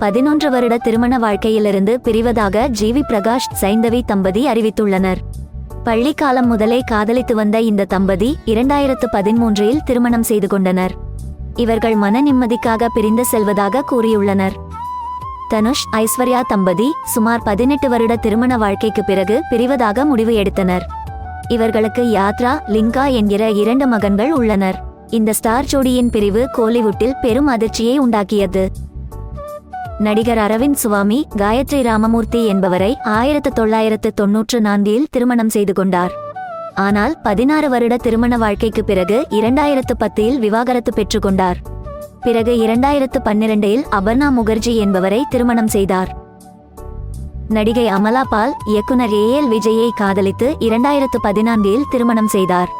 11 வருட திருமண வாழ்க்கையிலிருந்து பிரிவதாக ஜிவி பிரகாஷ் சைந்தவி தம்பதி அறிவித்துள்ளனர். பள்ளி காலம் முதலே காதலித்து வந்த இந்த தம்பதி 2013இல் திருமணம் செய்து கொண்டனர். இவர்கள் மன நிம்மதிக்காக பிரிந்து செல்வதாக கூறியுள்ளனர். தனுஷ் ஐஸ்வர்யா தம்பதி சுமார் 18 வருட திருமண வாழ்க்கைக்கு பிறகு பிரிவதாக முடிவு எடுத்தனர். இவர்களுக்கு யாத்ரா, லிங்கா என்கிற 2 மகன்கள் உள்ளனர். இந்த ஸ்டார் ஜோடியின் பிரிவு கோலிவுட்டில் பெரும் அதிர்ச்சியை உண்டாக்கியது. நடிகர் அரவிந்த் சுவாமி காயத்ரி ராமமூர்த்தி என்பவரை 1994இல் திருமணம் செய்து கொண்டார். ஆனால் 16 வருட திருமண வாழ்க்கைக்கு பிறகு 2010இல் விவாகரத்து பெற்றுக்கொண்டார். பிறகு 2012இல் அபர்ணா முகர்ஜி என்பவரை திருமணம் செய்தார். நடிகை அமலா பால் இயக்குனர் AL விஜயை காதலித்து 2014இல் திருமணம் செய்தார்.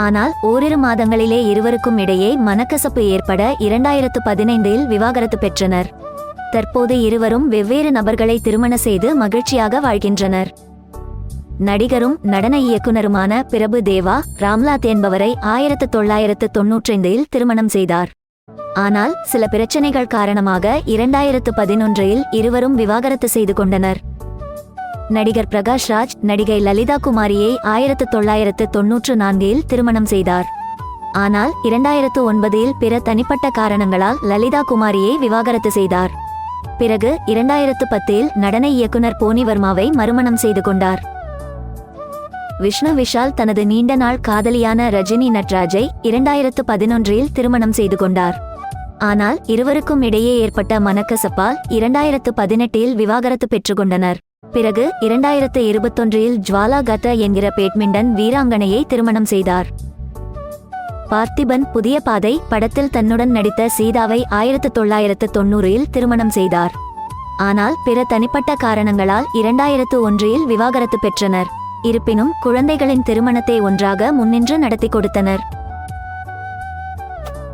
ஆனால் ஓரிரு மாதங்களிலே இருவருக்கும் இடையே மனக்கசப்பு ஏற்பட 2015இல் விவாகரத்து பெற்றனர். தற்போது இருவரும் வெவ்வேறு நபர்களை திருமண செய்து மகிழ்ச்சியாக வாழ்கின்றனர். நடிகரும் நடன இயக்குனருமான பிரபு தேவா ராம்நாத் என்பவரை 1995இல் திருமணம் செய்தார். ஆனால் சில பிரச்சனைகள் காரணமாக 2011இல் இருவரும் விவாகரத்து செய்து கொண்டனர். நடிகர் பிரகாஷ் ராஜ் நடிகை லலிதா குமாரியை 1994இல் திருமணம் செய்தார். ஆனால் 2009இல் பிற தனிப்பட்ட காரணங்களால் லலிதா குமாரியை விவாகரத்து செய்தார். பிறகு 2010இல் நடன இயக்குனர் போனி வர்மாவை மறுமணம் செய்து கொண்டார். விஷ்ணு விஷால் தனது நீண்ட நாள் காதலியான ரஜினி நட்ராஜை 2011இல் திருமணம் செய்து கொண்டார். ஆனால் இருவருக்கும் இடையே ஏற்பட்ட மனக்கசப்பால் 2018இல் விவாகரத்து பெற்றுக்கொண்டனர். பிறகு 2021இல் ஜுவாலா கட்டா என்கிற பேட்மிண்டன் வீராங்கனையை திருமணம் செய்தார். பார்த்திபன் புதிய பாதை படத்தில் தன்னுடன் நடித்த சீதாவை 1990இல் திருமணம் செய்தார். ஆனால் பிற தனிப்பட்ட காரணங்களால் 2001இல் விவாகரத்து பெற்றனர். இருப்பினும் குழந்தைகளின் திருமணத்தை ஒன்றாக முன்னின்று நடத்தி கொடுத்தனர்.